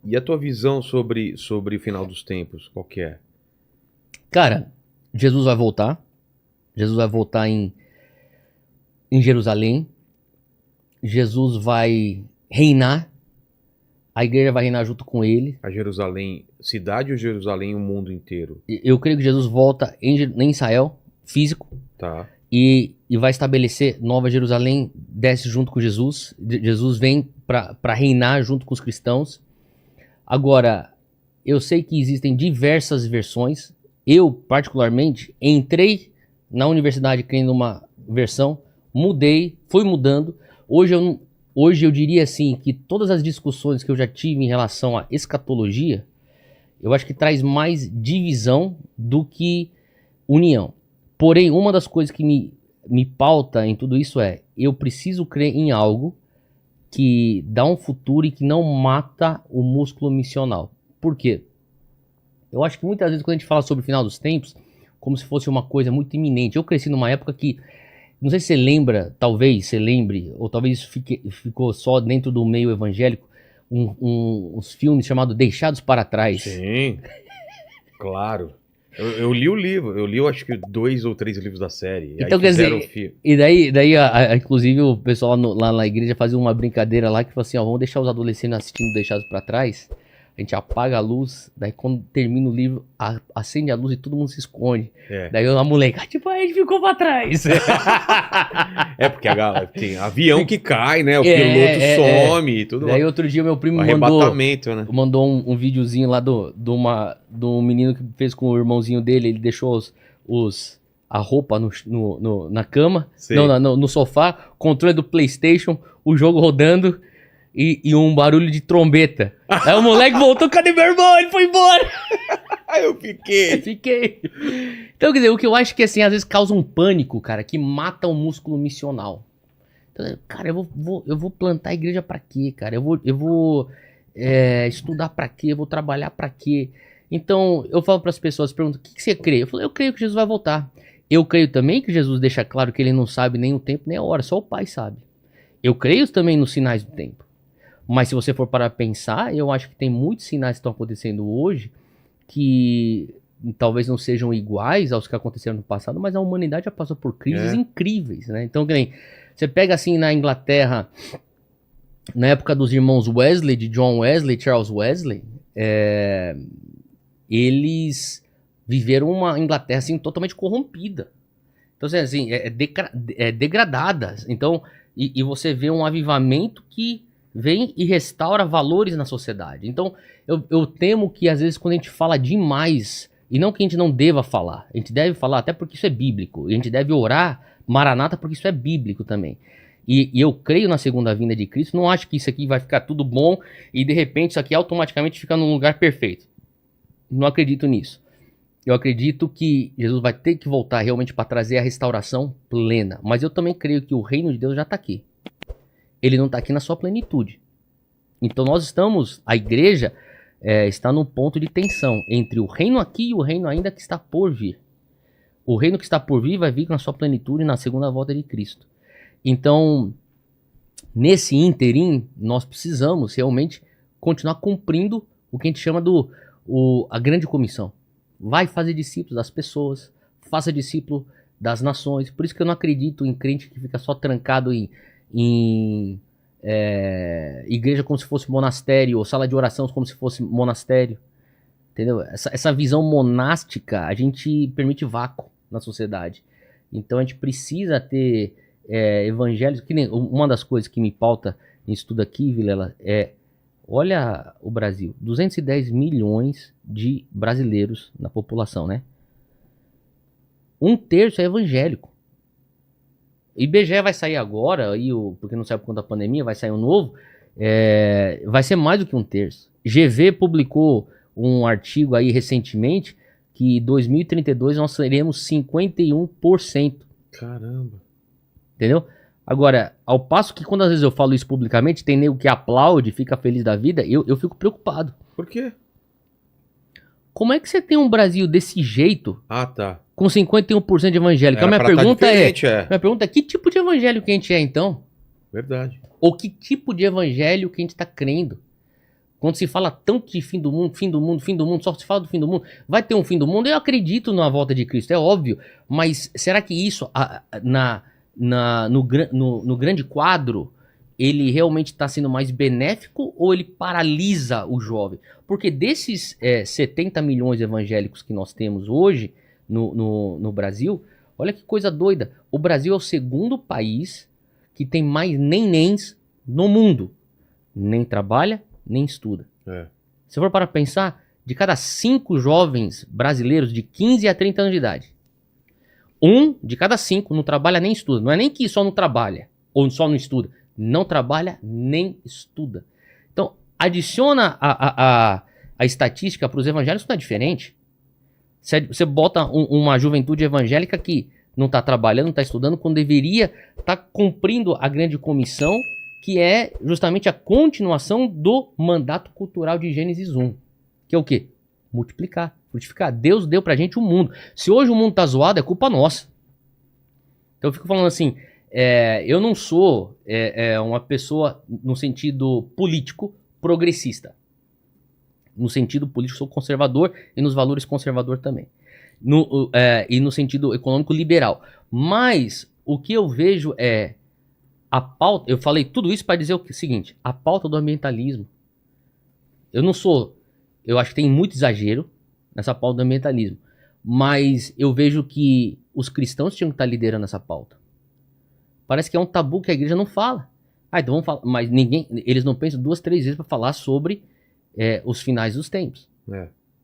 E a tua visão sobre o final dos tempos, qual que é? Cara, Jesus vai voltar. Jesus vai voltar em Jerusalém. Jesus vai reinar. A igreja vai reinar junto com ele. A Jerusalém, cidade ou Jerusalém, o mundo inteiro? Eu creio que Jesus volta em Israel, físico, Tá. e vai estabelecer Nova Jerusalém, desce junto com Jesus. Jesus vem para reinar junto com os cristãos. Agora, eu sei que existem diversas versões. Eu, particularmente, entrei na universidade crendo numa versão, mudei, fui mudando. Hoje eu diria assim que todas as discussões que eu já tive em relação à escatologia, eu acho que traz mais divisão do que união. Porém, uma das coisas que me pauta em tudo isso é, eu preciso crer em algo que dá um futuro e que não mata o músculo missional. Por quê? Eu acho que muitas vezes quando a gente fala sobre o final dos tempos, como se fosse uma coisa muito iminente. Eu cresci numa época que, não sei se você lembra, talvez você lembre, ou talvez isso ficou só dentro do meio evangélico, uns filmes chamados Deixados para Trás. Sim, claro. Eu li o livro, eu li eu acho que 2 ou 3 livros da série. Então, aí quer fizeram dizer, o filme. e daí inclusive o pessoal lá na igreja fazia uma brincadeira lá que falou assim, ó, vamos deixar os adolescentes assistindo Deixados para Trás, a gente apaga a luz, daí quando termina o livro, acende a luz e todo mundo se esconde. É. Daí a moleque, tipo, a gente ficou pra trás. É porque tem avião que cai, né? O É, piloto some e tudo. Daí outro dia meu primo Arrebatamento, né? mandou um videozinho lá do menino que fez com o irmãozinho dele, ele deixou a roupa na cama, Sei. não, no sofá, controle do PlayStation, o jogo rodando e um barulho de trombeta. Aí o moleque voltou, cadê meu irmão? Ele foi embora. Eu fiquei. Fiquei. Então, quer dizer, o que eu acho que assim, às vezes causa um pânico, cara, que mata o músculo missional. Então, cara, eu vou plantar a igreja pra quê, cara? Eu vou estudar pra quê? Eu vou trabalhar pra quê? Então, eu falo pras pessoas, perguntam, o que você crê? Eu falo, eu creio que Jesus vai voltar. Eu creio também que Jesus deixa claro que ele não sabe nem o tempo, nem a hora, só o Pai sabe. Eu creio também nos sinais do tempo. Mas se você for para pensar, eu acho que tem muitos sinais que estão acontecendo hoje que talvez não sejam iguais aos que aconteceram no passado, mas a humanidade já passou por crises incríveis, né? Então, você pega assim na Inglaterra, na época dos irmãos Wesley, de John Wesley, Charles Wesley, eles viveram uma Inglaterra assim totalmente corrompida. Então, assim, degradada. Então, e você vê um avivamento que vem e restaura valores na sociedade. Então, eu temo que às vezes quando a gente fala demais, e não que a gente não deva falar, a gente deve falar até porque isso é bíblico, e a gente deve orar Maranata porque isso é bíblico também. E eu creio na segunda vinda de Cristo, não acho que isso aqui vai ficar tudo bom e de repente isso aqui automaticamente fica num lugar perfeito. Não acredito nisso. Eu acredito que Jesus vai ter que voltar realmente para trazer a restauração plena. Mas eu também creio que o reino de Deus já está aqui. Ele não está aqui na sua plenitude. Então a igreja está num ponto de tensão entre o reino aqui e o reino ainda que está por vir. O reino que está por vir vai vir na sua plenitude na segunda volta de Cristo. Então, nesse ínterim, nós precisamos realmente continuar cumprindo o que a gente chama a grande comissão. Vai fazer discípulos das pessoas, faça discípulo das nações. Por isso que eu não acredito em crente que fica só trancado em igreja como se fosse monastério, ou sala de oração como se fosse monastério, entendeu? Essa visão monástica, a gente permite vácuo na sociedade. Então a gente precisa ter evangelhos, que nem uma das coisas que me pauta nisso tudo aqui, Vilela, olha o Brasil, 210 milhões de brasileiros na população, né? 1/3 é evangélico. IBGE vai sair agora, porque não saiu por conta da pandemia, vai sair um novo, vai ser mais do que 1/3. GV publicou um artigo aí recentemente que em 2032 nós seremos 51%. Caramba. Entendeu? Agora, ao passo que quando às vezes eu falo isso publicamente, tem nego que aplaude, fica feliz da vida, eu fico preocupado. Por quê? Como é que você tem um Brasil desse jeito? Ah, tá. Com 51% de evangélico. A minha pergunta minha pergunta é, que tipo de evangelho que a gente é então? Verdade. Ou que tipo de evangelho que a gente está crendo? Quando se fala tanto de fim do mundo, fim do mundo, fim do mundo, só se fala do fim do mundo, vai ter um fim do mundo? Eu acredito na volta de Cristo, é óbvio. Mas será que isso, no grande quadro, ele realmente está sendo mais benéfico ou ele paralisa o jovem? Porque desses 70 milhões evangélicos que nós temos hoje no Brasil, olha que coisa doida. O Brasil é o segundo país que tem mais nenéns no mundo. Nem trabalha, nem estuda. Se for para pensar, de cada 5 jovens brasileiros de 15 a 30 anos de idade, 1 de cada 5 não trabalha nem estuda. Não é nem que só não trabalha ou só não estuda. Não trabalha nem estuda. Então, adiciona a estatística para os evangélicos, não é diferente. Você bota uma juventude evangélica que não está trabalhando, não está estudando, quando deveria estar cumprindo a grande comissão, que é justamente a continuação do mandato cultural de Gênesis 1. Que é o quê? Multiplicar, frutificar. Deus deu pra gente o mundo. Se hoje o mundo tá zoado, é culpa nossa. Então eu fico falando assim, eu não sou uma pessoa, no sentido político, progressista. No sentido político, sou conservador e nos valores conservador também. E no sentido econômico liberal. Mas o que eu vejo é a pauta. Eu falei tudo isso para dizer o seguinte: a pauta do ambientalismo. Eu acho que tem muito exagero nessa pauta do ambientalismo. Mas eu vejo que os cristãos tinham que estar liderando essa pauta. Parece que é um tabu que a igreja não fala. Então vamos falar. Mas eles não pensam 2, 3 vezes para falar sobre os finais dos tempos.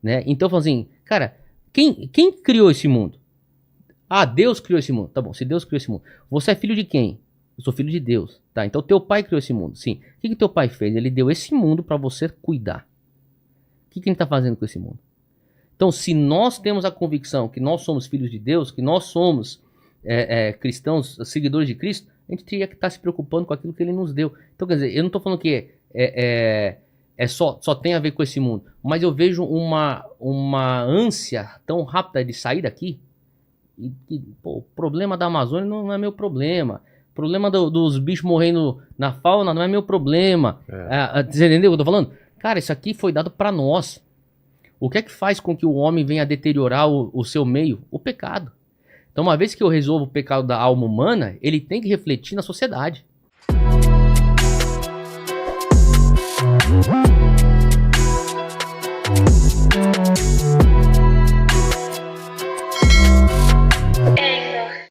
Né? Então, falando assim, cara, quem criou esse mundo? Deus criou esse mundo. Tá bom, se Deus criou esse mundo. Você é filho de quem? Eu sou filho de Deus. Tá, então teu pai criou esse mundo. Sim. O que teu pai fez? Ele deu esse mundo para você cuidar. O que ele está fazendo com esse mundo? Então, se nós temos a convicção que nós somos filhos de Deus, que nós somos cristãos, seguidores de Cristo, a gente teria que estar se preocupando com aquilo que ele nos deu. Então, quer dizer, eu não estou falando que só tem a ver com esse mundo, mas eu vejo uma ânsia tão rápida de sair daqui, e o problema da Amazônia não é meu problema. O problema dos bichos morrendo na fauna não é meu problema. Você entendeu o que eu tô falando? Cara, isso aqui foi dado para nós. O que é que faz com que o homem venha deteriorar o seu meio? O pecado. Então, uma vez que eu resolvo o pecado da alma humana, ele tem que refletir na sociedade.